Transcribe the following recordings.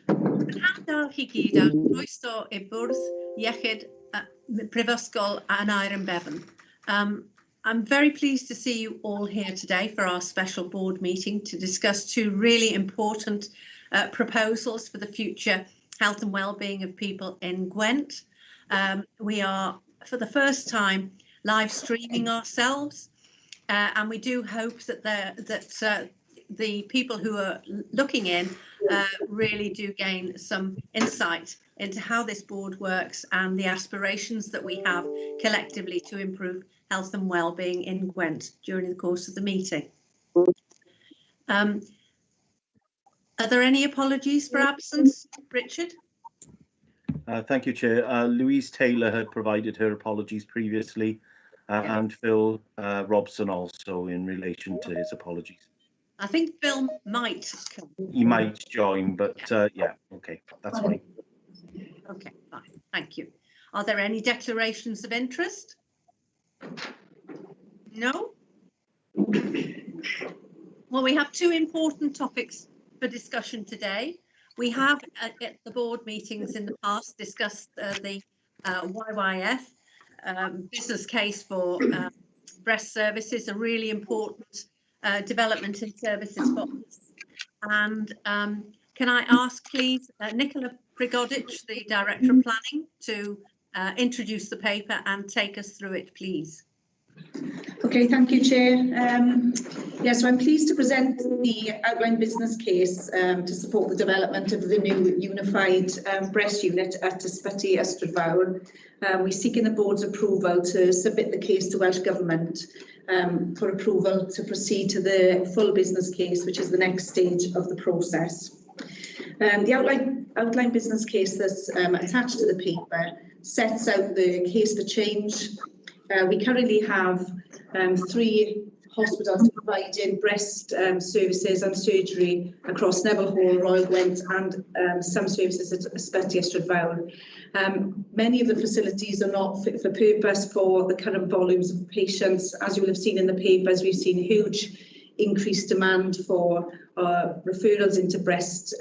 Handaw hi gyd ar croeso I bwrdd iechyd Prifysgol Aneurin Bevan. I'm very pleased to see you all here today for our special board meeting to discuss two really important proposals for the future health and well-being of people in Gwent. We are, for the first time, live streaming ourselves, and we do hope that the people who are looking in really do gain some insight into how this board works and the aspirations that we have collectively to improve health and well-being in Gwent during the course of the meeting. Are there any apologies for absence, Richard? Thank you, Chair. Louise Taylor had provided her apologies previously, and Phil Robson also in relation to his apologies. I think Phil might come. He might join, but yeah, okay, that's fine. Okay, fine, thank you. Are there any declarations of interest? No? Well, we have two important topics for discussion today. We have at the board meetings in the past discussed the YYF business case for breast services, a really important development in services for us. And can I ask, please, Nicola Prigodic, the Director of Planning, to introduce the paper and take us through it, please. Okay, thank you, Chair. So I'm pleased to present the outline business case to support the development of the new unified breast unit at Ysbyty Ystrad Fawr. We're seeking the board's approval to submit the case to Welsh Government for approval to proceed to the full business case, which is the next stage of the process. The outline business case that's attached to the paper sets out the case for change. We currently have 3 hospitals providing breast services and surgery across Neville Hall, Royal Gwent, and some services at Ysbyty Ystrad Fawr. Many of the facilities are not fit for purpose for the current volumes of patients. As you will have seen in the papers, we've seen huge increased demand for referrals into breast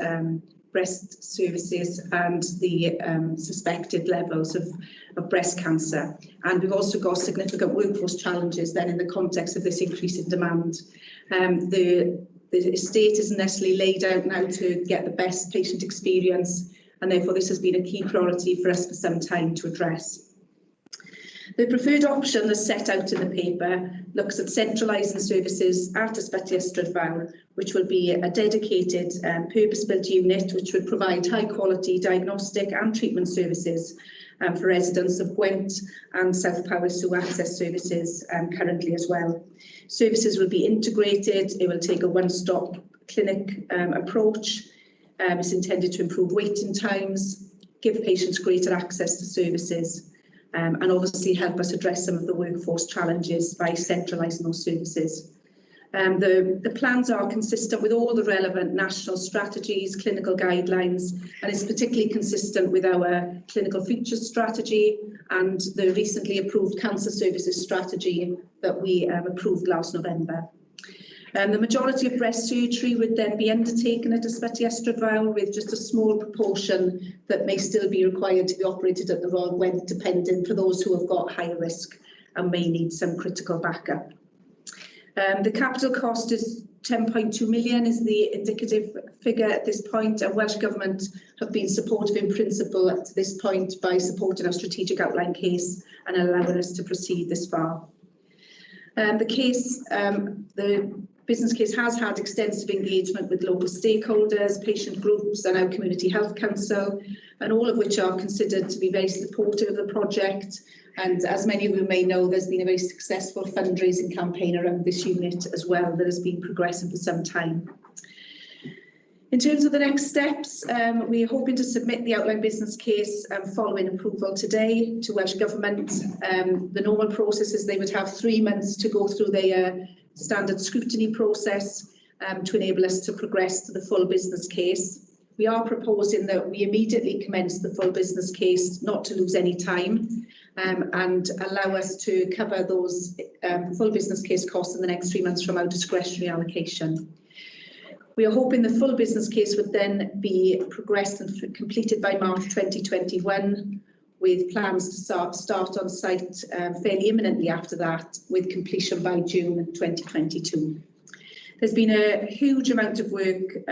services and the suspected levels of breast cancer. And we've also got significant workforce challenges then in the context of this increase in demand. The estate isn't necessarily laid out now to get the best patient experience, and therefore this has been a key priority for us for some time to address. The preferred option that's set out in the paper looks at centralising services at Ysbyty Ystrad Fawr, which will be a dedicated purpose-built unit which would provide high-quality diagnostic and treatment services for residents of Gwent and South Powys who access services currently as well. Services will be integrated. It will take a one-stop clinic approach. It's intended to improve waiting times, give patients greater access to services, and obviously help us address some of the workforce challenges by centralising those services. The plans are consistent with all the relevant national strategies, clinical guidelines, and it's particularly consistent with our clinical features strategy and the recently approved cancer services strategy that we approved last November. The majority of breast surgery would then be undertaken at Ysbyty Ystrad Fawr, with just a small proportion that may still be required to be operated at the Royal Gwent, dependent for those who have got higher risk and may need some critical backup. The capital cost is 10.2 million is the indicative figure at this point, and Welsh Government have been supportive in principle up to this point by supporting our strategic outline case and allowing us to proceed this far. The business case has had extensive engagement with local stakeholders, patient groups and our Community Health Council, and all of which are considered to be very supportive of the project. And as many of you may know, there's been a very successful fundraising campaign around this unit as well that has been progressing for some time. In terms of the next steps, we're hoping to submit the outline business case following approval today to Welsh Government. The normal process is they would have 3 months to go through their standard scrutiny process to enable us to progress to the full business case. We are proposing that we immediately commence the full business case, not to lose any time, and allow us to cover those full business case costs in the next 3 months from our discretionary allocation. We are hoping the full business case would then be progressed and completed by March 2021, with plans to start on site fairly imminently after that, with completion by June 2022. There's been a huge amount of work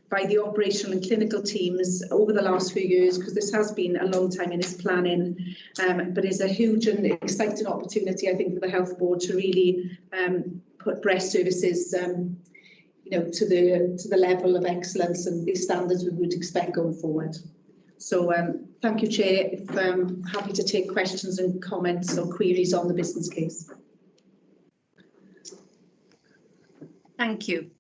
by the operational and clinical teams over the last few years, because this has been a long time in its planning, but it's a huge and exciting opportunity, I think, for the Health Board to really put breast services to the level of excellence and the standards we would expect going forward. So thank you, Chair. I'm happy to take questions and comments or queries on the business case. Thank you.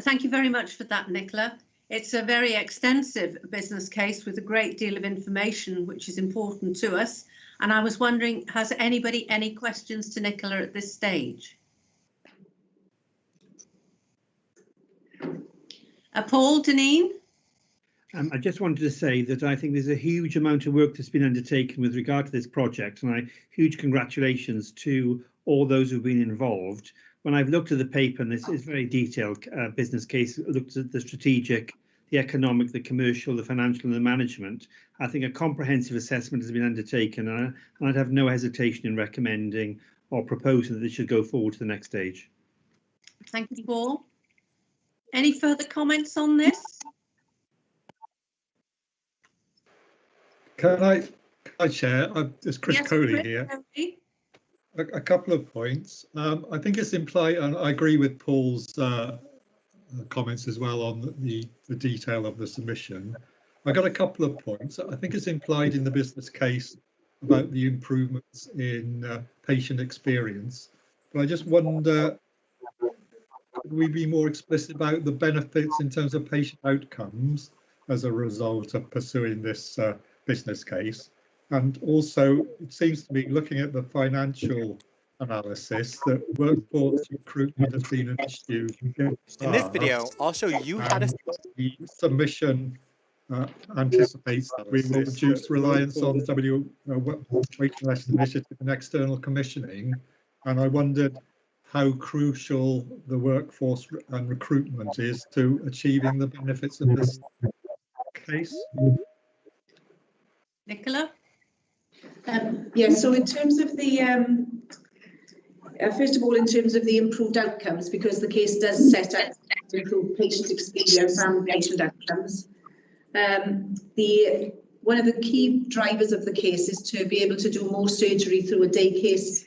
Thank you very much for that, Nicola. It's a very extensive business case with a great deal of information, which is important to us. And I was wondering, has anybody any questions to Nicola at this stage? Paul, Deneen? I just wanted to say that I think there's a huge amount of work that's been undertaken with regard to this project, and huge congratulations to all those who've been involved. When I've looked at the paper, and this is very detailed business case, looked at the strategic, the economic, the commercial, the financial and the management, I think a comprehensive assessment has been undertaken, and I'd have no hesitation in recommending or proposing that this should go forward to the next stage. Thank you, Paul. Any further comments on this? Can I share? It's Chris Coley Chris, here. Coley. A couple of points. I think it's implied, and I agree with Paul's comments as well on the detail of the submission. I got a couple of points. I think it's implied in the business case about the improvements in patient experience, but I just wonder, could we be more explicit about the benefits in terms of patient outcomes as a result of pursuing this business case? And also, it seems to me, looking at the financial analysis, that workforce recruitment has been an issue. In this video, I'll show you how to. The submission anticipates that we will reduce reliance on waiting list initiative and external commissioning. And I wondered how crucial the workforce and recruitment is to achieving the benefits of this case. Nicola? Yes, so in terms of the, first of all, in terms of the improved outcomes, because the case does set out to improve patient experience and patient outcomes, one of the key drivers of the case is to be able to do more surgery through a day case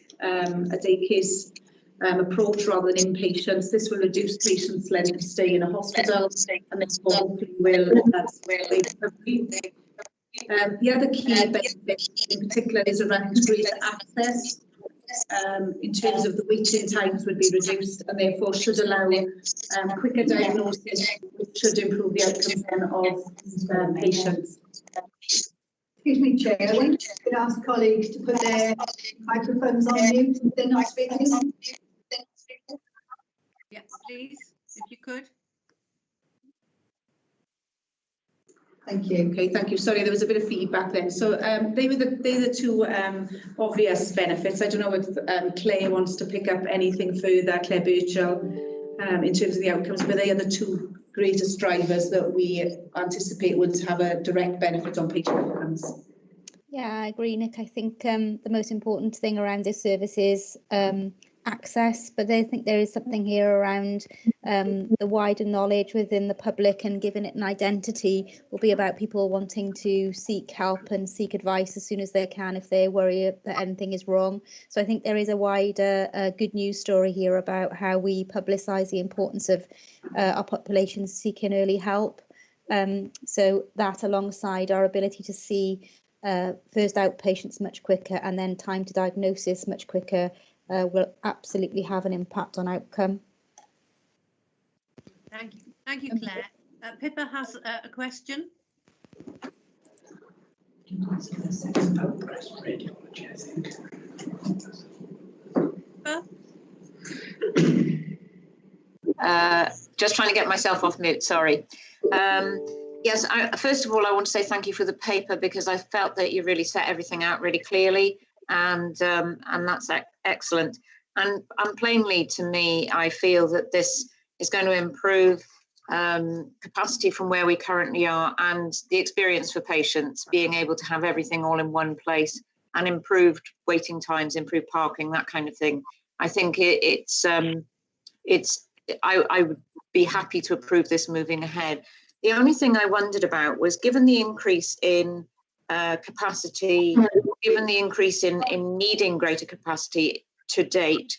approach rather than inpatients. This will reduce patients' length of stay in a hospital, and this hopefully will the other key benefit in particular is around greater access. In terms of the waiting times would be reduced, and therefore should allow quicker diagnosis, which should improve the outcomes of patients. Excuse me, Chair. I think I could ask colleagues to put their microphones on mute if they're not speaking. Yes, please, if you could. Thank you. Okay, thank you. Sorry, there was a bit of feedback then. So they're the two obvious benefits. I don't know if Claire wants to pick up anything further, Claire Birchall, in terms of the outcomes, but they are the two greatest drivers that we anticipate would have a direct benefit on patient outcomes. Yeah, I agree, Nick. I think the most important thing around this service is access, but I think there is something here around the wider knowledge within the public, and giving it an identity will be about people wanting to seek help and seek advice as soon as they can if they worry that anything is wrong. So I think there is a wider good news story here about how we publicise the importance of our population seeking early help. So that, alongside our ability to see first outpatients much quicker and then time to diagnosis much quicker, will absolutely have an impact on outcome. Thank you, Claire. Pippa has a question. Just trying to get myself off mute, sorry. Yes, first of all, I want to say thank you for the paper, because I felt that you really set everything out really clearly, and that's excellent. And plainly, to me, I feel that this is going to improve capacity from where we currently are, and the experience for patients, being able to have everything all in one place, and improved waiting times, improved parking, that kind of thing. I think I would be happy to approve this moving ahead. The only thing I wondered about was, given the increase in capacity, given the increase in needing greater capacity to date,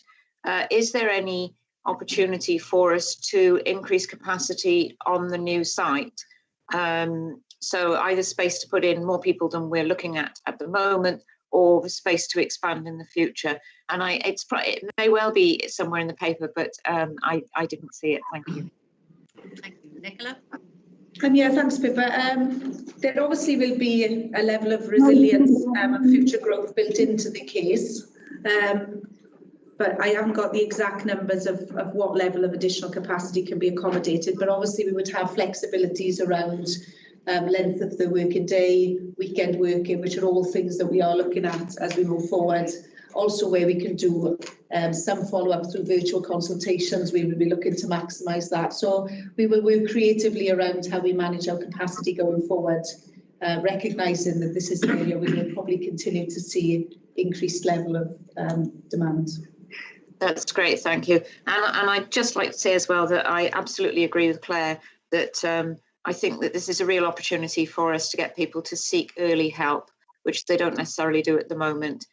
is there any opportunity for us to increase capacity on the new site? So either space to put in more people than we're looking at the moment, or the space to expand in the future. And it may well be somewhere in the paper, but I didn't see it. Thank you. Thank you. Nicola? Yeah, thanks, Pippa. There obviously will be a level of resilience and future growth built into the case. But I haven't got the exact numbers of what level of additional capacity can be accommodated. But obviously we would have flexibilities around length of the working day, weekend working, which are all things that we are looking at as we move forward. Also, where we can do some follow-up through virtual consultations, we will be looking to maximise that. So we will work creatively around how we manage our capacity going forward, recognising that this is an area we will probably continue to see increased level of demand. That's great, thank you. And I'd just like to say as well that I absolutely agree with Claire that I think that this is a real opportunity for us to get people to seek early help, which they don't necessarily do at the moment.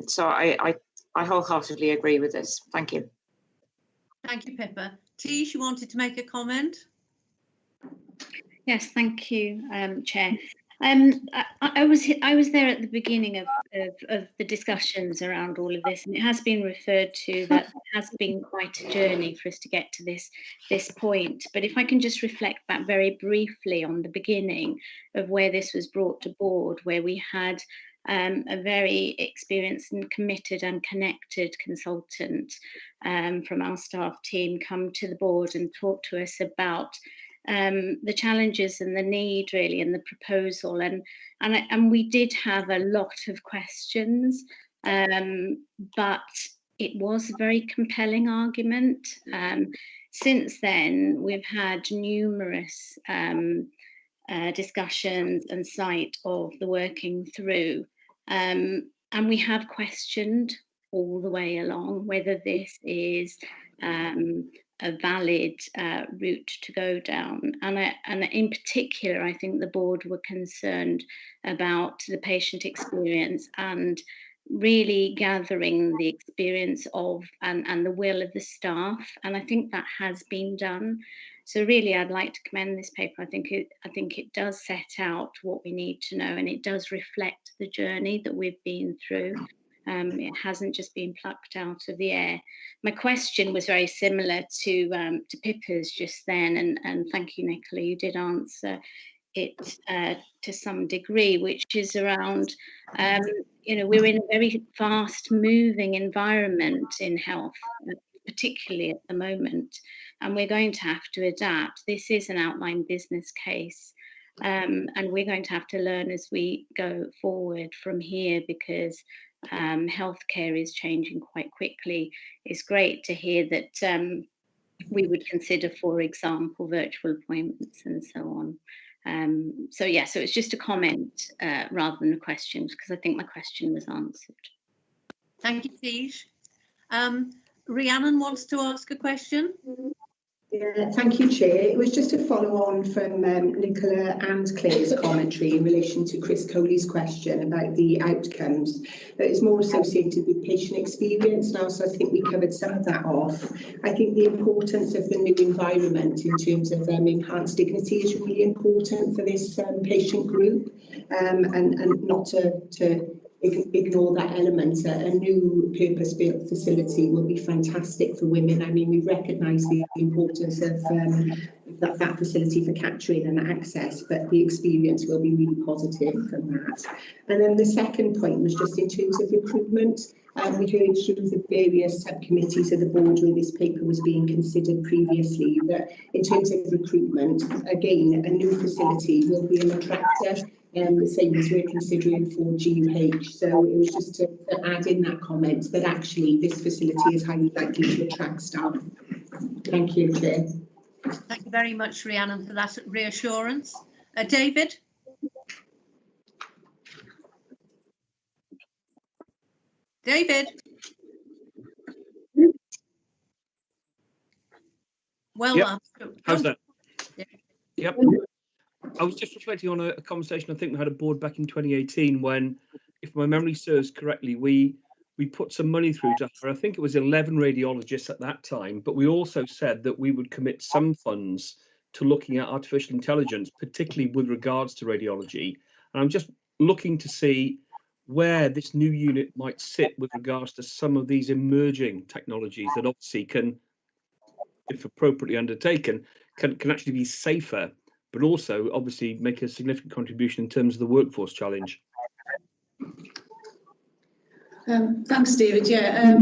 So I wholeheartedly agree with this. Thank you. Thank you, Pippa. Tish, you wanted to make a comment? Yes, thank you, Chair. I was there at the beginning of the discussions around all of this, and it has been referred to that it has been quite a journey for us to get to this point. But if I can just reflect back very briefly on the beginning of where this was brought to board, where we had a very experienced and committed and connected consultant from our staff team come to the board and talk to us about the challenges and the need, really, and the proposal, and we did have a lot of questions, but it was a very compelling argument. Since then, we've had numerous discussions and sight of the working through, and we have questioned all the way along whether this is a valid route to go down. And in particular, I think the board were concerned about the patient experience and really gathering the experience of and the will of the staff. And I think that has been done. So really, I'd like to commend this paper. I think it does set out what we need to know, and it does reflect the journey that we've been through. It hasn't just been plucked out of the air. My question was very similar to Pippa's just then, and thank you, Nicola, you did answer it to some degree, which is around, we're in a very fast-moving environment in health, particularly at the moment, and we're going to have to adapt. This is an outline business case, and we're going to have to learn as we go forward from here, because healthcare is changing quite quickly. It's great to hear that we would consider, for example, virtual appointments and so on. So it's just a comment rather than a question, because I think my question was answered. Thank you, Tish. Rhiannon wants to ask a question. Yeah, thank you, Chair. It was just to follow on from Nicola and Claire's commentary in relation to Chris Coley's question about the outcomes. That is more associated with patient experience now, so I think we covered some of that off. I think the importance of the new environment in terms of enhanced dignity is really important for this patient group, and not to ignore that element. A new purpose-built facility will be fantastic for women. I mean, we recognise the importance of that facility for capturing and access, but the experience will be really positive from that. And then the second point was just in terms of recruitment. We heard through the various subcommittees of the board where this paper was being considered previously that in terms of recruitment, again, a new facility will be an attractor, the same as we're considering for GUH. So it was just to add in that comment that actually this facility is highly likely to attract staff. Thank you, Chair. Thank you very much, Rhiannon, for that reassurance. David? David? Well, Yep. How's that? Yeah. Yep. I was just reflecting on a conversation I think we had a board back in 2018 when, if my memory serves correctly, we put some money through to her. I think it was 11 radiologists at that time, but we also said that we would commit some funds to looking at artificial intelligence, particularly with regards to radiology. And I'm just looking to see where this new unit might sit with regards to some of these emerging technologies that obviously can, if appropriately undertaken, can actually be safer, but also obviously make a significant contribution in terms of the workforce challenge. Thanks, David. Yeah,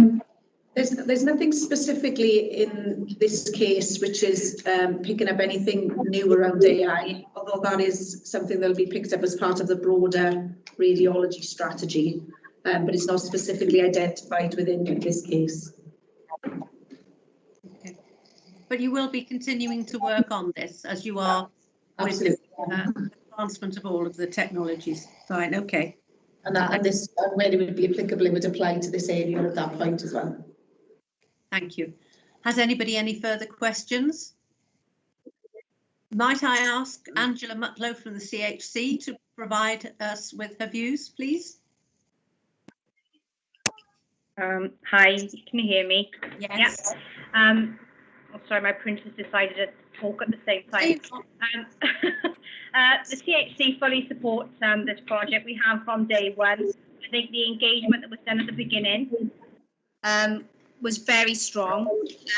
there's nothing specifically in this case which is picking up anything new around AI, although that is something that will be picked up as part of the broader radiology strategy, but it's not specifically identified within this case. Okay. But you will be continuing to work on this as you are with advancement of all of the technologies. Fine, okay. And this, where it would be applicable, it would apply to this area at that point as well. Thank you. Has anybody any further questions? Might I ask Angela Mutlow from the CHC to provide us with her views, please? Hi, can you hear me? Yes. Yeah. Oh, sorry, my printer's decided to talk at the same time. The CHC fully supports this project. We have from day one. I think the engagement that was done at the beginning was very strong.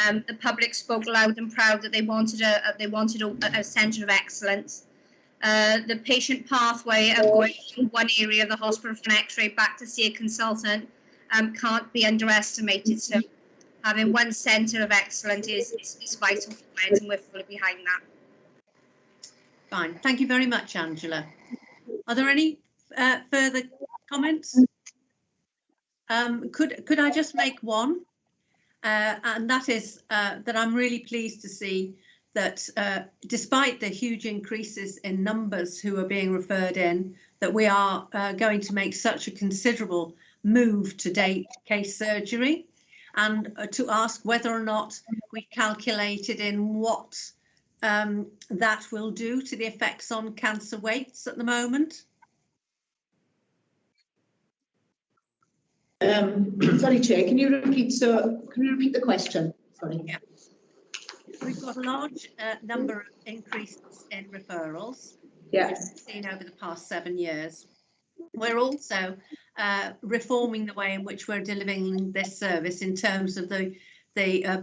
The public spoke loud and proud that they wanted a centre of excellence. The patient pathway of going from one area of the hospital for an X-ray back to see a consultant can't be underestimated. So having one centre of excellence is vital for Grange, and we're fully behind that. Fine. Thank you very much, Angela. Are there any further comments? Could I just make one? And that is that I'm really pleased to see that despite the huge increases in numbers who are being referred in, that we are going to make such a considerable move to day case surgery, and to ask whether or not we calculated in what that will do to the effects on cancer weights at the moment. Sorry, Chair, can you repeat the question? Sorry. Yeah. We've got a large number of increases in referrals. Yes. Seen over the past 7 years. We're also reforming the way in which we're delivering this service in terms of the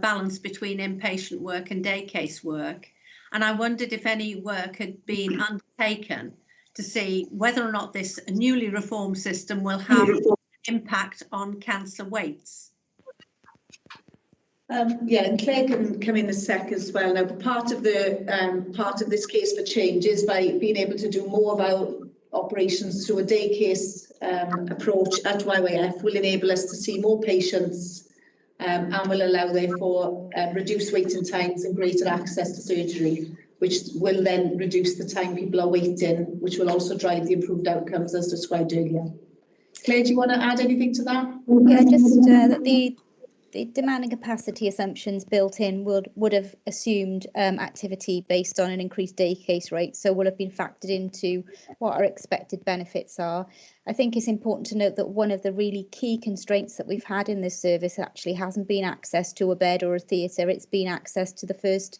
balance between inpatient work and day case work. And I wondered if any work had been undertaken to see whether or not this newly reformed system will have an impact on cancer weights. Yeah, and Claire can come in a sec as well. Now, part of this case for change is by being able to do more of our operations through a day case approach at YYF will enable us to see more patients and will allow, therefore, reduced waiting times and greater access to surgery, which will then reduce the time people are waiting, which will also drive the improved outcomes as described earlier. Claire, do you want to add anything to that? Yeah, just that the demand and capacity assumptions built in would have assumed activity based on an increased day case rate, so will have been factored into what our expected benefits are. I think it's important to note that one of the really key constraints that we've had in this service actually hasn't been access to a bed or a theatre, it's been access to the first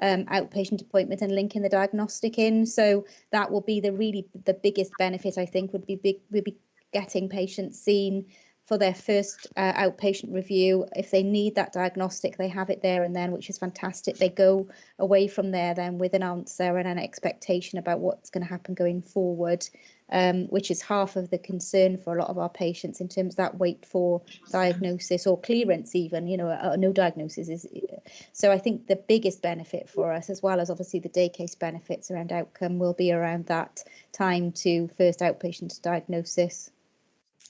outpatient appointment and linking the diagnostic in. So that will be the biggest benefit, I think, would be getting patients seen for their first outpatient review. If they need that diagnostic, they have it there and then, which is fantastic. They go away from there then with an answer and an expectation about what's going to happen going forward, which is half of the concern for a lot of our patients in terms of that wait for diagnosis or clearance even, no diagnosis is. So I think the biggest benefit for us, as well as obviously the day case benefits around outcome, will be around that time to first outpatient diagnosis.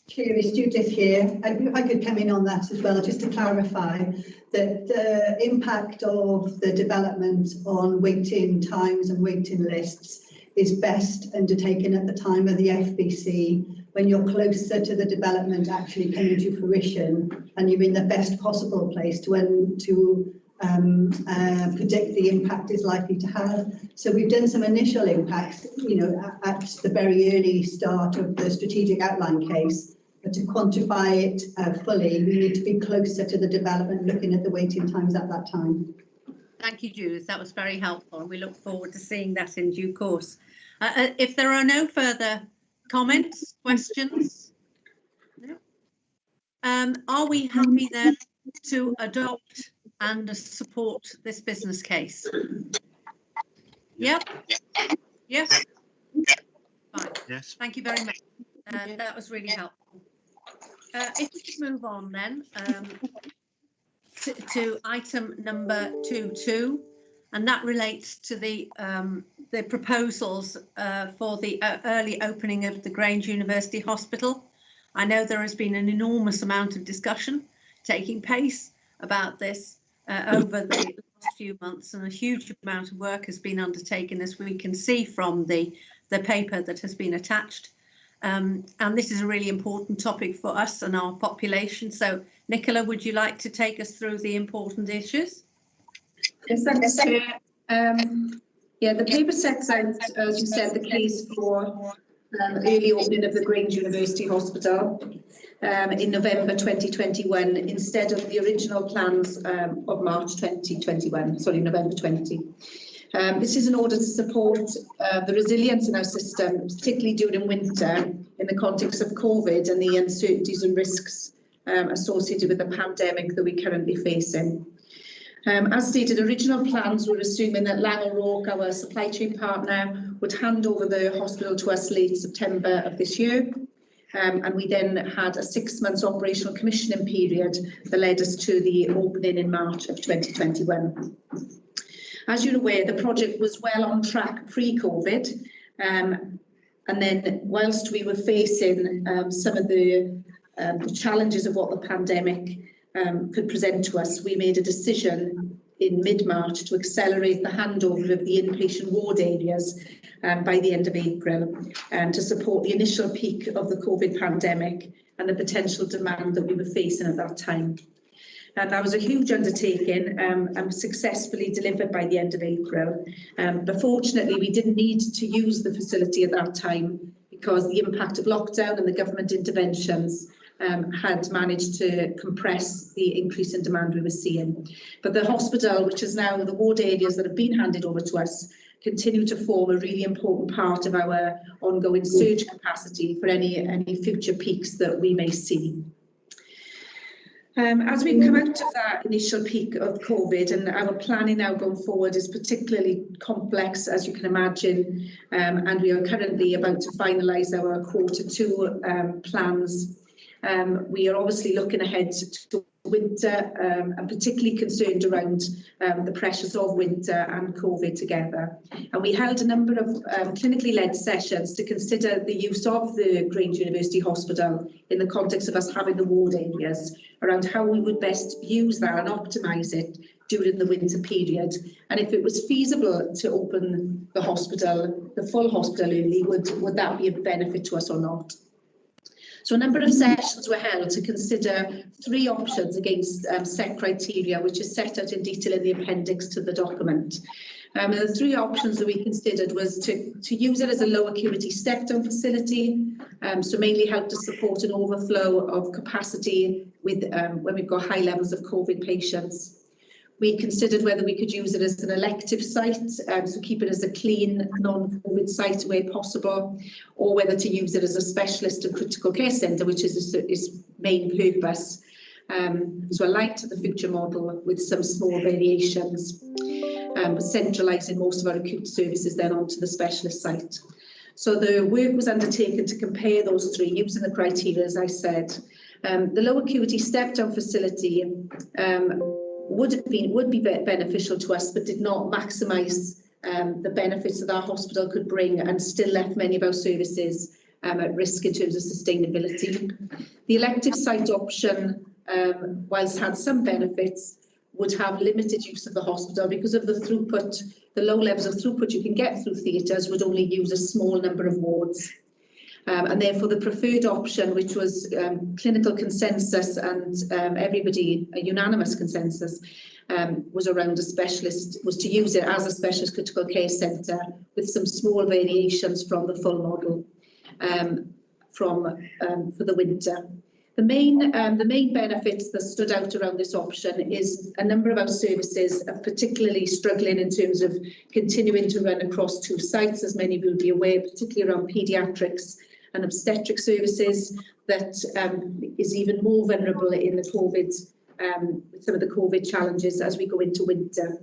Chair, it's Judith here. If I could come in on that as well, just to clarify. that the impact of the development on waiting times and waiting lists is best undertaken at the time of the FBC, when you're closer to the development actually coming to fruition and you're in the best possible place to predict the impact is likely to have. So we've done some initial impacts, at the very early start of the strategic outline case, but to quantify it fully, we need to be closer to the development, looking at the waiting times at that time. Thank you, Judith. That was very helpful, and we look forward to seeing that in due course. If there are no further comments, questions, no? Are we happy then to adopt and support this business case? Yep. Yes. Fine. Yes. Thank you very much. That was really helpful. If we could move on then to item number 2.2, and that relates to the proposals for the early opening of the Grange University Hospital. I know there has been an enormous amount of discussion taking place about this over the last few months, and a huge amount of work has been undertaken, as we can see from the paper that has been attached. And this is a really important topic for us and our population. So, Nicola, would you like to take us through the important issues? Yes, thanks, Chair. Yeah, the paper sets out, as you said, the case for early opening of the Grange University Hospital in November 2021 instead of the original plans of March 2021, sorry, November 20. This is in order to support the resilience in our system, particularly during winter, in the context of COVID and the uncertainties and risks associated with the pandemic that we're currently facing. As stated, original plans were assuming that Lang O'Rourke, our supply chain partner, would hand over the hospital to us late September of this year. And we then had a 6 months operational commissioning period that led us to the opening in March of 2021. As you're aware, the project was well on track pre-COVID, and then whilst we were facing some of the challenges of what the pandemic could present to us, we made a decision in mid-March to accelerate the handover of the inpatient ward areas by the end of April to support the initial peak of the COVID pandemic and the potential demand that we were facing at that time. That was a huge undertaking and successfully delivered by the end of April. But fortunately, we didn't need to use the facility at that time because the impact of lockdown and the government interventions had managed to compress the increase in demand we were seeing. But the hospital, which is now the ward areas that have been handed over to us, continue to form a really important part of our ongoing surge capacity for any future peaks that we may see. As we come out of that initial peak of COVID, and our planning now going forward is particularly complex, as you can imagine, and we are currently about to finalise our Q2 plans. We are obviously looking ahead to winter and particularly concerned around the pressures of winter and COVID together. And we held a number of clinically led sessions to consider the use of the Grange University Hospital in the context of us having the ward areas, around how we would best use that and optimise it during the winter period. And if it was feasible to open the hospital, the full hospital early, would that be a benefit to us or not? So a number of sessions were held to consider 3 options against set criteria, which is set out in detail in the appendix to the document. And the 3 options that we considered was to use it as a low acuity step-down facility, so mainly help to support an overflow of capacity with when we've got high levels of COVID patients. We considered whether we could use it as an elective site, so keep it as a clean, non-COVID site where possible, or whether to use it as a specialist and critical care centre, which is its main purpose. So aligned to the future model with some small variations, centralising most of our acute services then onto the specialist site. So the work was undertaken to compare those 3 using the criteria, as I said. The low acuity step-down facility would be beneficial to us, but did not maximise the benefits that our hospital could bring, and still left many of our services at risk in terms of sustainability. The elective site option, whilst had some benefits, would have limited use of the hospital because of the throughput, the low levels of throughput you can get through theatres would only use a small number of wards. And therefore the preferred option, which was clinical consensus and everybody, a unanimous consensus, was around a specialist, was to use it as a specialist critical care centre with some small variations from the full model for the winter. The main benefits that stood out around this option is a number of our services are particularly struggling in terms of continuing to run across 2 sites, as many will be aware, particularly around paediatrics and obstetric services, that is even more vulnerable in the COVID, some of the COVID challenges as we go into winter.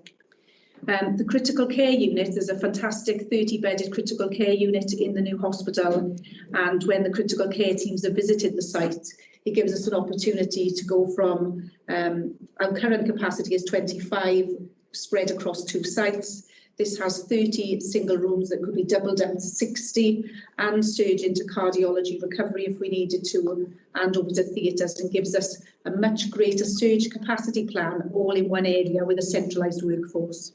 The critical care unit is a fantastic 30-bedded critical care unit in the new hospital, and when the critical care teams have visited the site, it gives us an opportunity to go from our current capacity is 25 spread across 2 sites. This has 30 single rooms that could be doubled up to 60 and surge into cardiology recovery if we needed to, and over to theatres, and gives us a much greater surge capacity plan all in one area with a centralised workforce.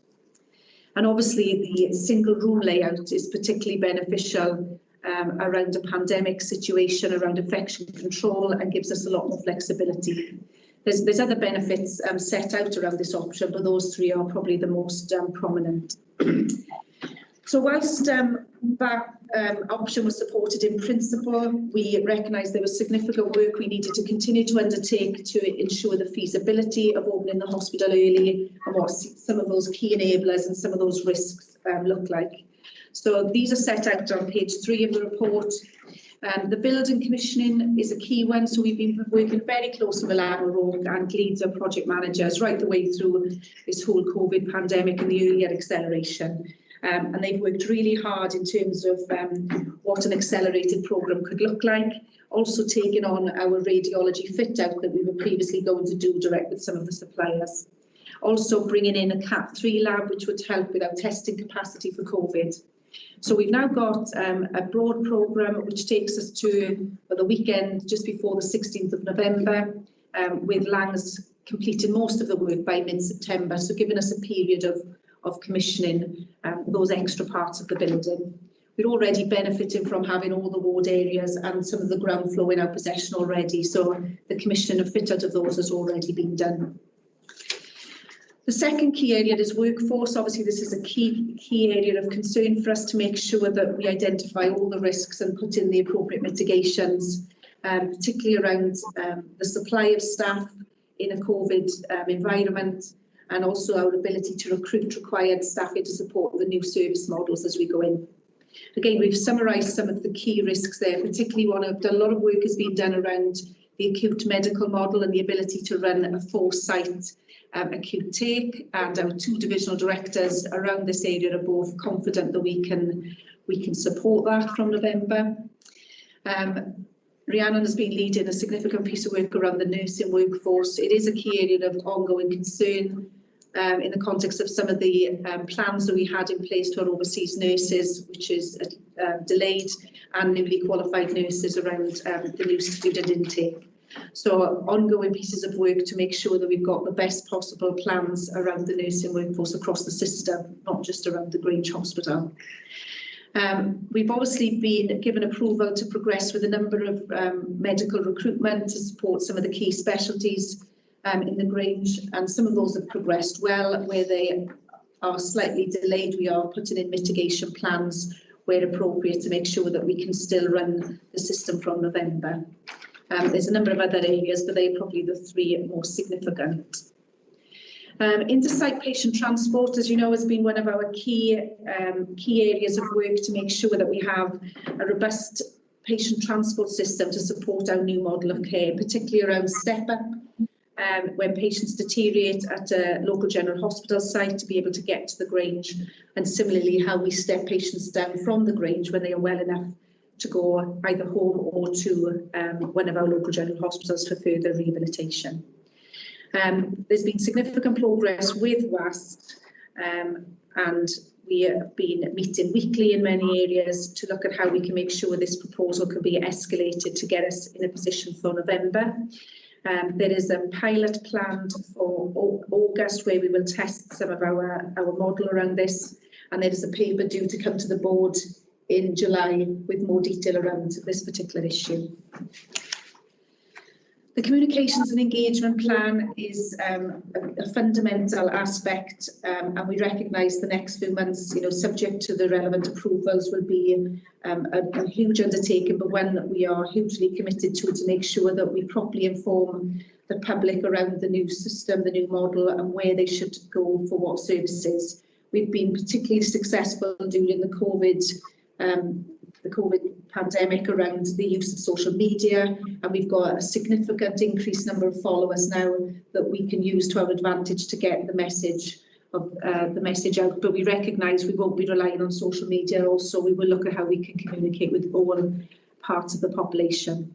And obviously the single room layout is particularly beneficial around a pandemic situation, around infection control, and gives us a lot more flexibility. There's other benefits set out around this option, but those 3 are probably the most prominent. So whilst that option was supported in principle, we recognised there was significant work we needed to continue to undertake to ensure the feasibility of opening the hospital early and what some of those key enablers and some of those risks look like. So these are set out on page 3 of the report. The building commissioning is a key one, so we've been working very closely with Anne O'Rourke and Leeds, our project managers, right the way through this whole COVID pandemic and the earlier acceleration. And they've worked really hard in terms of what an accelerated programme could look like. Also taking on our radiology fit out that we were previously going to do direct with some of the suppliers. Also bringing in a Cat 3 lab, which would help with our testing capacity for COVID. So we've now got a broad programme which takes us to the weekend just before the 16th of November, with Langs completing most of the work by mid-September, so giving us a period of commissioning those extra parts of the building. We're already benefiting from having all the ward areas and some of the ground floor in our possession already, so the commissioning and fit out of those has already been done. The second key area is workforce. Obviously, this is a key area of concern for us to make sure that we identify all the risks and put in the appropriate mitigations, particularly around the supply of staff in a COVID environment, and also our ability to recruit required staffing to support the new service models as we go in. Again, we've summarised some of the key risks there, particularly a lot of work has been done around the acute medical model and the ability to run a 4-site acute take, and our 2 divisional directors around this area are both confident that we can support that from November. Rhiannon has been leading a significant piece of work around the nursing workforce. It is a key area of ongoing concern in the context of some of the plans that we had in place to our overseas nurses, which is delayed, and newly qualified nurses around the new student intake. So ongoing pieces of work to make sure that we've got the best possible plans around the nursing workforce across the system, not just around the Grange Hospital. We've obviously been given approval to progress with a number of medical recruitment to support some of the key specialties in the Grange, and some of those have progressed well. Where they are slightly delayed, we are putting in mitigation plans where appropriate to make sure that we can still run the system from November. There's a number of other areas, but they're probably the 3 most significant. Intersite patient transport, as you know, has been one of our key areas of work to make sure that we have a robust patient transport system to support our new model of care, particularly around step-up, when patients deteriorate at a local general hospital site to be able to get to the Grange, and similarly how we step patients down from the Grange when they are well enough to go either home or to one of our local general hospitals for further rehabilitation. There's been significant progress with WAST, and we have been meeting weekly in many areas to look at how we can make sure this proposal can be escalated to get us in a position for November. There is a pilot planned for August where we will test some of our model around this, and there is a paper due to come to the board in July with more detail around this particular issue. The communications and engagement plan is a fundamental aspect, and we recognise the next few months, subject to the relevant approvals, will be a huge undertaking, but one that we are hugely committed to make sure that we properly inform the public around the new system, the new model, and where they should go for what services. We've been particularly successful during the COVID pandemic around the use of social media, and we've got a significant increased number of followers now that we can use to our advantage to get the message out. But we recognise we won't be relying on social media. Also, we will look at how we can communicate with all parts of the population.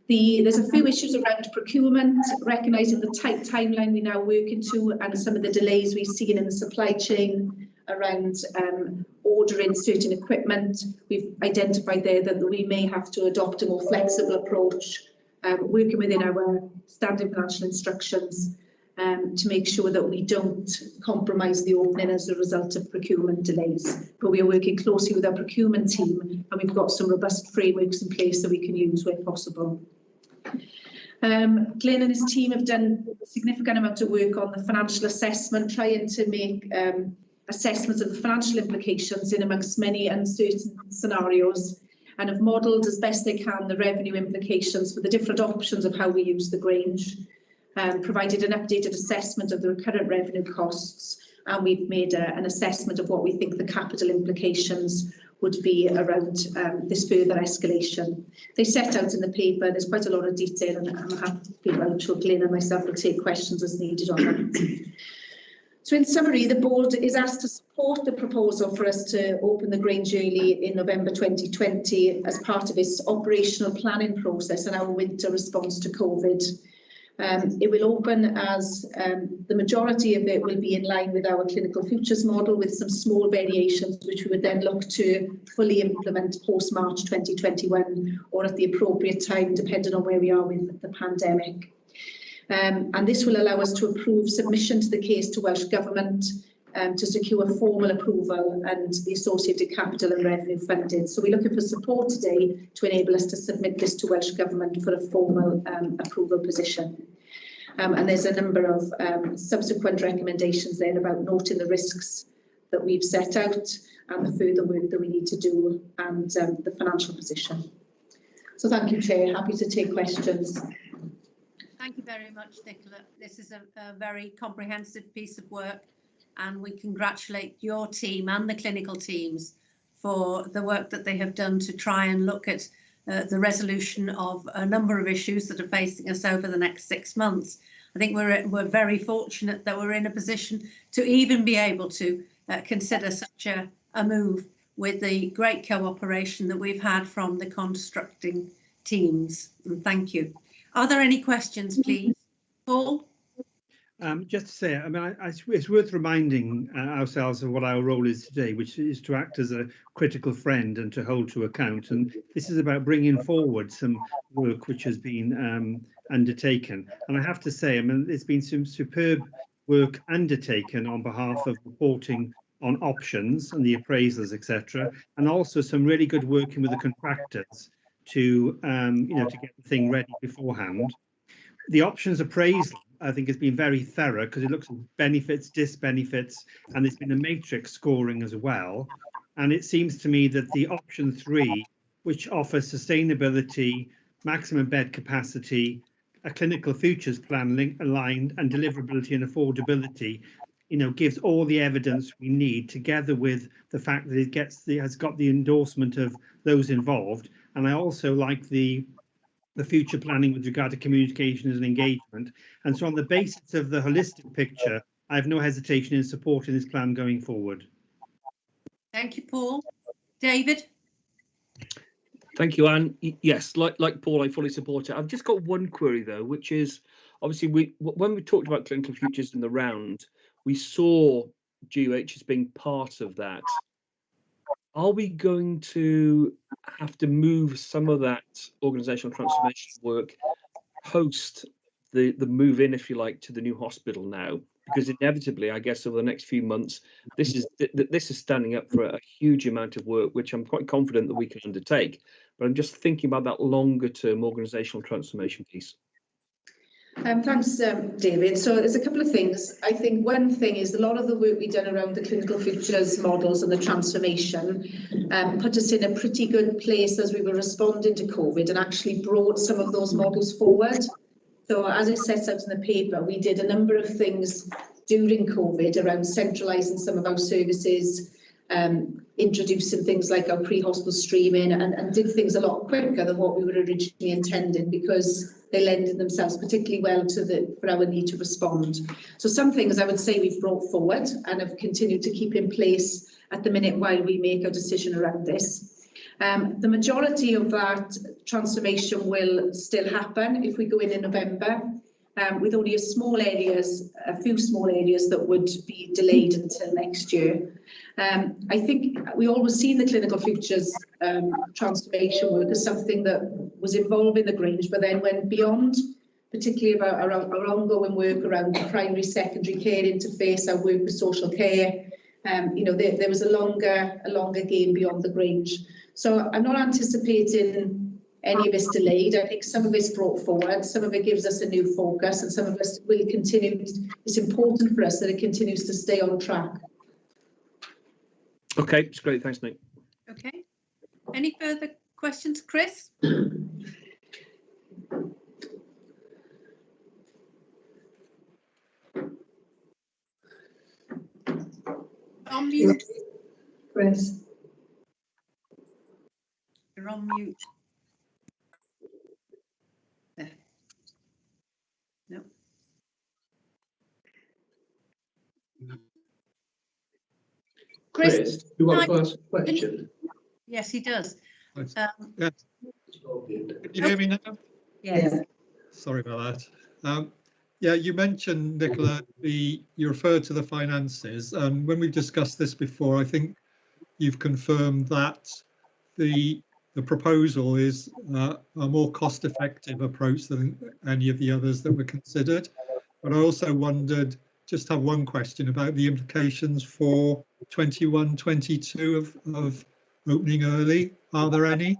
There's a few issues around procurement, recognising the tight timeline we now work into and some of the delays we've seen in the supply chain around ordering certain equipment. We've identified there that we may have to adopt a more flexible approach, working within our standard financial instructions to make sure that we don't compromise the opening as a result of procurement delays. But we are working closely with our procurement team, and we've got some robust frameworks in place that we can use where possible. Glenn and his team have done a significant amount of work on the financial assessment, trying to make assessments of the financial implications in amongst many uncertain scenarios, and have modelled as best they can the revenue implications for the different options of how we use the Grange, provided an updated assessment of the recurrent revenue costs, and we've made an assessment of what we think the capital implications would be around this further escalation. They set out in the paper, there's quite a lot of detail, and I'm happy to Glenn and myself will take questions as needed on that. So in summary, the board is asked to support the proposal for us to open the Grange early in November 2020 as part of its operational planning process and our winter response to COVID. It will open as the majority of it will be in line with our clinical futures model, with some small variations which we would then look to fully implement post-March 2021 or at the appropriate time, depending on where we are with the pandemic. And this will allow us to approve submission to the case to Welsh Government to secure formal approval and the associated capital and revenue funding. So we're looking for support today to enable us to submit this to Welsh Government for a formal approval position. And there's a number of subsequent recommendations there about noting the risks that we've set out and the further work that we need to do and the financial position. So thank you, Chair. Happy to take questions. Thank you very much, Nicola. This is a very comprehensive piece of work, and we congratulate your team and the clinical teams for the work that they have done to try and look at the resolution of a number of issues that are facing us over the next 6 months. I think we're very fortunate that we're in a position to even be able to consider such a move with the great cooperation that we've had from the constructing teams. And thank you. Are there any questions, please? Paul? Just to say, I mean, it's worth reminding ourselves of what our role is today, which is to act as a critical friend and to hold to account. And this is about bringing forward some work which has been undertaken. And I have to say, I mean, there's been some superb work undertaken on behalf of reporting on options and the appraisals, etc., and also some really good working with the contractors to to get the thing ready beforehand. The options appraisal, I think, has been very thorough because it looks at benefits, disbenefits, and there's been a matrix scoring as well. And it seems to me that the option 3, which offers sustainability, maximum bed capacity, a clinical futures plan aligned, and deliverability and affordability, gives all the evidence we need, together with the fact that it has got the endorsement of those involved. And I also like the future planning with regard to communications and engagement. And so on the basis of the holistic picture, I have no hesitation in supporting this plan going forward. Thank you, Paul. David? Thank you, Anne. Yes, like Paul, I fully support it. I've just got one query, though, which is, obviously, when we talked about clinical futures in the round, we saw GUH as being part of that. are we going to have to move some of that organisational transformation work post the move in, if you like, to the new hospital now? Because inevitably, I guess over the next few months, this is standing up for a huge amount of work, which I'm quite confident that we can undertake. But I'm just thinking about that longer term organisational transformation piece. Thanks, David. So there's a couple of things. I think one thing is a lot of the work we've done around the clinical futures models and the transformation put us in a pretty good place as we were responding to COVID and actually brought some of those models forward. So as it sets out in the paper, we did a number of things during COVID around centralising some of our services, introducing things like our pre-hospital streaming and did things a lot quicker than what we were originally intended because they lended themselves particularly well to for our need to respond. So some things I would say we've brought forward and have continued to keep in place at the minute while we make a decision around this. The majority of that transformation will still happen if we go in November, with only a few small areas that would be delayed until next year. I think we always seen the clinical futures transformation work as something that was involving the Grange, but then went beyond, particularly about our ongoing work around the primary secondary care interface, our work with social care. There was a longer game beyond the Grange. So I'm not anticipating any of it's delayed. I think some of it's brought forward, some of it gives us a new focus, and some of us will continue. It's important for us that it continues to stay on track. Okay, it's great. Thanks, Nick. Okay. Any further questions, Chris? On mute. Chris. You're on mute. There. No. Chris, you want to ask a question? Yes, he does. Yes. Can you hear me now? Yes. Sorry about that. Yeah, you mentioned, Nicola, you referred to the finances. When we've discussed this before, I think you've confirmed that the proposal is a more cost-effective approach than any of the others that were considered. But I also wondered, just have one question about the implications for 21-22 of opening early. Are there any?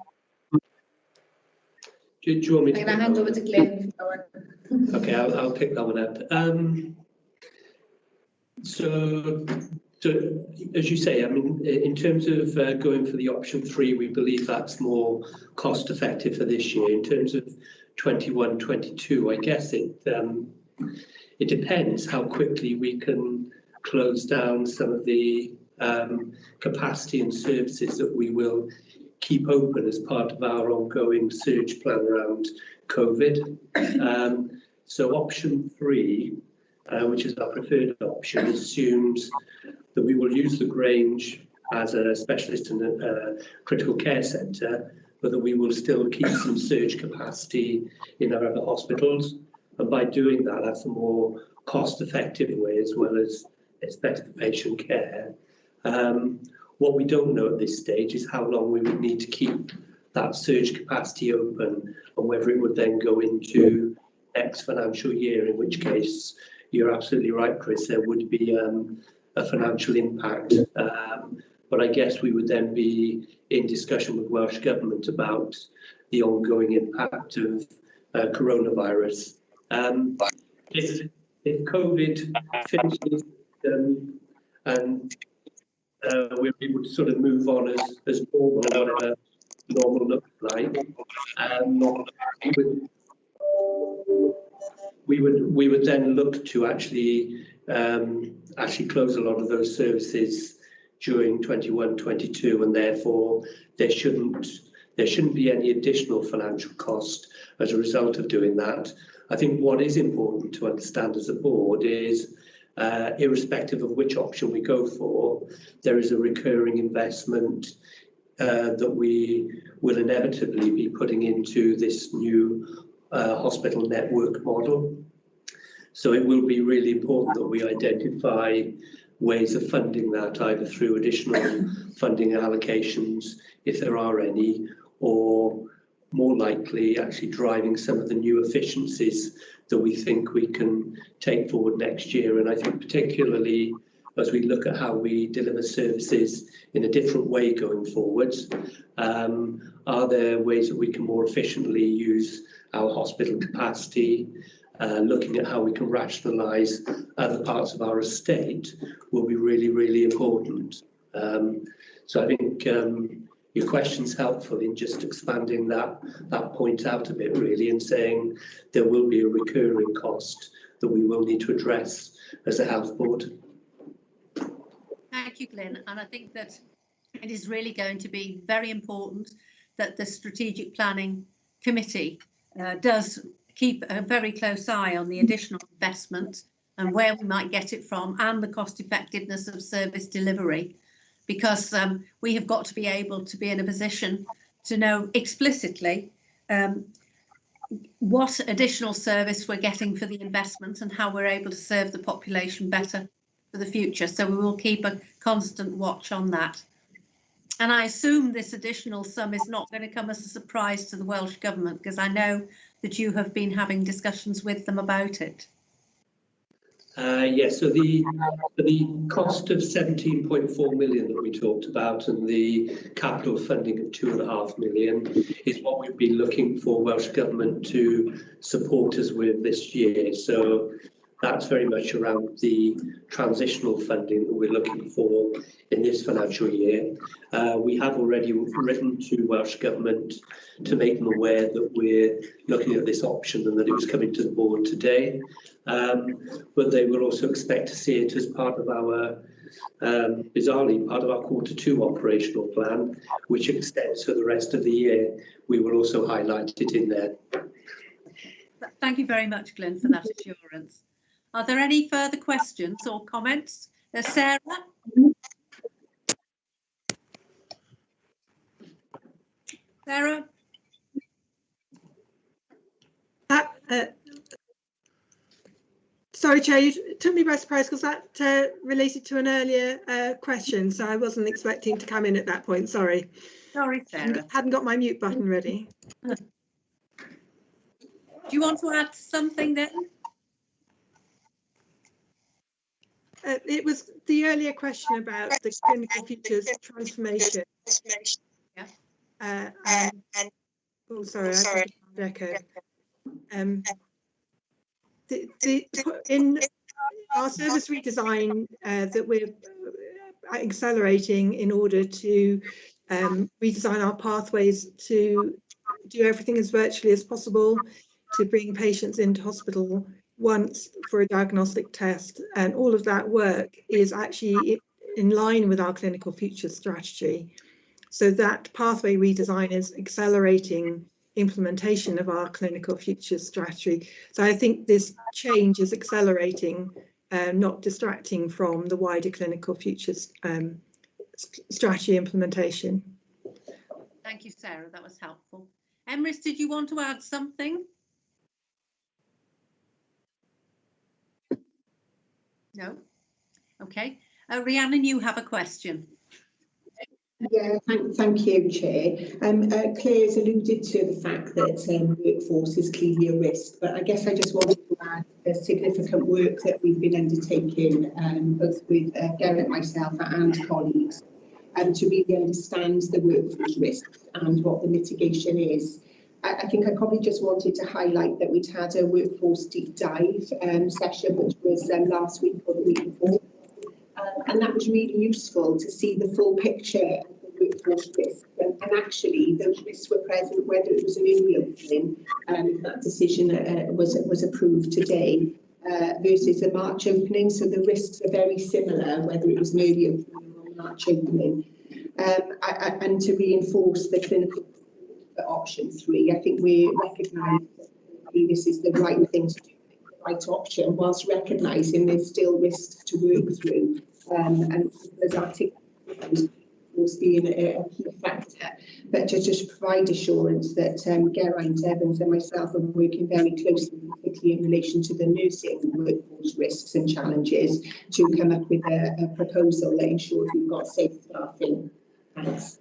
Do you want me to? I'm going to hand over to Glenn. Okay, I'll pick that one up. So as you say, I mean, in terms of going for the option 3, we believe that's more cost effective for this year. In terms of 21-22, I guess it depends how quickly we can close down some of the capacity and services that we will keep open as part of our ongoing surge plan around COVID. So option 3, which is our preferred option, assumes that we will use the Grange as a specialist in a critical care centre, but that we will still keep some surge capacity in our other hospitals. And by doing that, that's a more cost-effective way, as well as it's better for patient care. What we don't know at this stage is how long we would need to keep that surge capacity open, and whether it would then go into next financial year, in which case you're absolutely right, Chris, there would be a financial impact. But I guess we would then be in discussion with Welsh Government about the ongoing impact of coronavirus. If COVID finishes and we're able to sort of move on as normal, whatever normal looks like, we would then look to actually close a lot of those services during 21-22, and therefore there shouldn't be any additional financial cost as a result of doing that. I think what is important to understand as a board is, irrespective of which option we go for, there is a recurring investment that we will inevitably be putting into this new hospital network model. So it will be really important that we identify ways of funding that, either through additional funding allocations, if there are any, or more likely actually driving some of the new efficiencies that we think we can take forward next year. And I think particularly as we look at how we deliver services in a different way going forwards, are there ways that we can more efficiently use our hospital capacity? Looking at how we can rationalise other parts of our estate will be really, really important. So I think your question's helpful in just expanding that point out a bit, really, and saying there will be a recurring cost that we will need to address as a health board. Thank you, Glyn. And I think that it is really going to be very important that the Strategic Planning Committee does keep a very close eye on the additional investment and where we might get it from, and the cost effectiveness of service delivery, because we have got to be able to be in a position to know explicitly what additional service we're getting for the investment and how we're able to serve the population better for the future. So we will keep a constant watch on that. And I assume this additional sum is not going to come as a surprise to the Welsh Government, because I know that you have been having discussions with them about it. Yes, so the cost of 17.4 million that we talked about and the capital funding of 2.5 million is what we've been looking for Welsh Government to support us with this year. So that's very much around the transitional funding that we're looking for in this financial year. We have already written to Welsh Government to make them aware that we're looking at this option and that it was coming to the board today. But they will also expect to see it as part of our, bizarrely, part of our Q2 operational plan, which extends for the rest of the year. We will also highlight it in there. Thank you very much, Glyn, for that assurance. Are there any further questions or comments? Sarah? Sarah? Sorry, Chair, you took me by surprise because that related to an earlier question, so I wasn't expecting to come in at that point. Sorry. Sorry, Sarah. Hadn't got my mute button ready. Do you want to add something then? It was the earlier question about the clinical futures transformation. Yeah. Oh, sorry, I echo. In our service redesign that we're accelerating in order to redesign our pathways to do everything as virtually as possible, to bring patients into hospital once for a diagnostic test, and all of that work is actually in line with our clinical futures strategy. So that pathway redesign is accelerating implementation of our clinical futures strategy. So I think this change is accelerating, not distracting from the wider clinical futures strategy implementation. Thank you, Sarah. That was helpful. Emrys, did you want to add something? No? Okay. Rhiannon, you have a question. Yeah, thank you, Chair. Claire's alluded to the fact that workforce is clearly a risk, but I guess I just wanted to add the significant work that we've been undertaking, both with Gareth, myself and colleagues, to really understand the workforce risks and what the mitigation is. I think I probably just wanted to highlight that we'd had a workforce deep dive session, which was last week or the week before. And that was really useful to see the full picture of the workforce risks. And actually, those risks were present whether it was an early opening, that decision was approved today, versus a March opening. So the risks are very similar, whether it was an early opening or a March opening. And to reinforce the clinical option 3, I think we recognise that this is the right thing to do, the right option, whilst recognising there's still risks to work through. And as articulated, workforce being a key factor, but to just provide assurance that Geraint Evans and myself are working very closely, particularly in relation to the nursing workforce risks and challenges, to come up with a proposal that ensures we've got safe staffing. Thanks.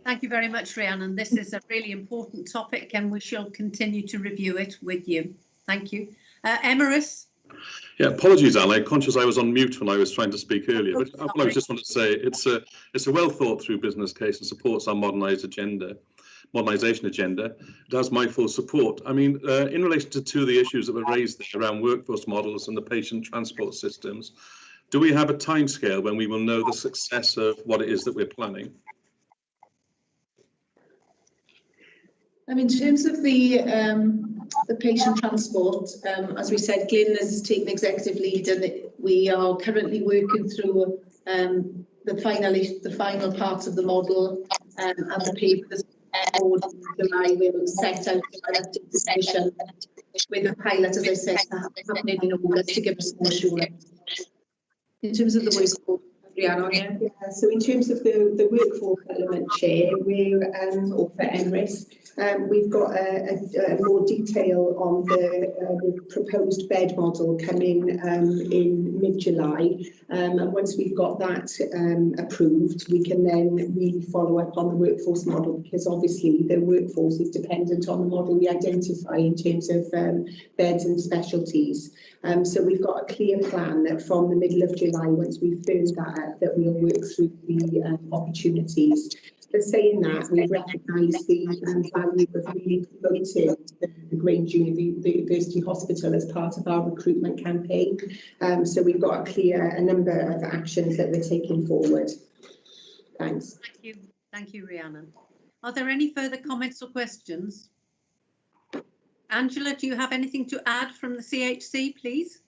Thank you very much, Rhiannon. This is a really important topic and we shall continue to review it with you. Thank you. Emerus? Yeah, apologies, Alan. Conscious I was on mute when I was trying to speak earlier. But I just want to say it's a well thought through business case and supports our modernisation agenda. It has my full support. I mean, in relation to two of the issues that were raised there around workforce models and the patient transport systems, do we have a timescale when we will know the success of what it is that we're planning? In terms of the patient transport, as we said, Glyn has taken executive lead, and we are currently working through the final parts of the model, and the papers board in July will set out the submission with a pilot, as I said, happening in August to give us more assurance. In terms of the workforce, Rhiannon, yeah. So in terms of the workforce element, Chair, we're or for Emrys, we've got a more detail on the proposed bed model coming in mid-July, and once we've got that approved, we can then really follow up on the workforce model, because obviously the workforce is dependent on the model we identify in terms of beds and specialties. So we've got a clear plan that from the middle of July, once we've firmed that up, that we'll work through the opportunities. But saying that, we recognise the value of really promoting the Grange University Hospital as part of our recruitment campaign. So we've got a number of actions that we're taking forward. Thanks. Thank you, Rhiannon. Are there any further comments or questions? Angela, do you have anything to add from the CHC, please?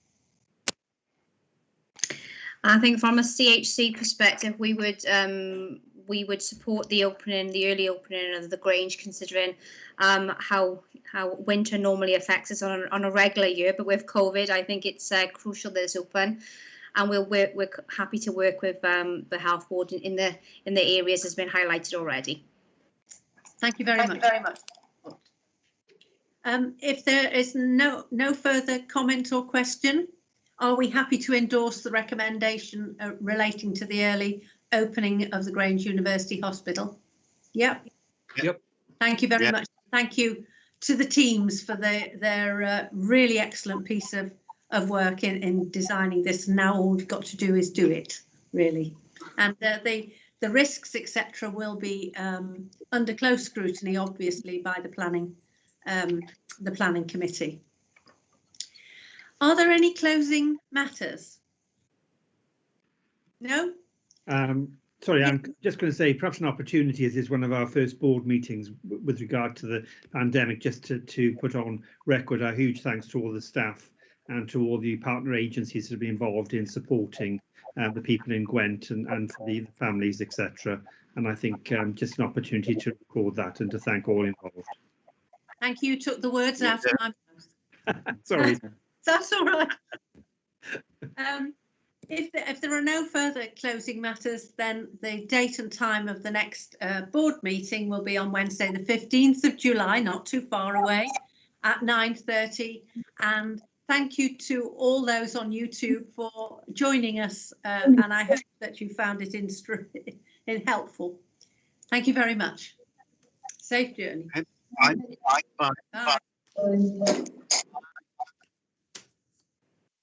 I think from a CHC perspective, we would support the early opening of the Grange, considering how winter normally affects us on a regular year. But with COVID, I think it's crucial that it's open, and we're happy to work with the health board in the areas that's been highlighted already. Thank you very much. If there is no further comment or question, are we happy to endorse the recommendation relating to the early opening of the Grange University Hospital? Yep. Thank you very much. Thank you to the teams for their really excellent piece of work in designing this. Now all we've got to do is do it, really. And the risks, etc., will be under close scrutiny, obviously, by the planning committee. Are there any closing matters? No? Sorry, I'm just going to say perhaps an opportunity, as is one of our first board meetings with regard to the pandemic, just to put on record our huge thanks to all the staff and to all the partner agencies that have been involved in supporting the people in Gwent and for the families, etc. And I think just an opportunity to record that and to thank all involved. Thank you. Took the words out of my mouth. Sorry. That's all right. If there are no further closing matters, then the date and time of the next board meeting will be on Wednesday, the 15th of July, not too far away, at 9:30. And thank you to all those on YouTube for joining us, and I hope that you found it helpful. Thank you very much. Safe journey. Bye. Bye. Bye.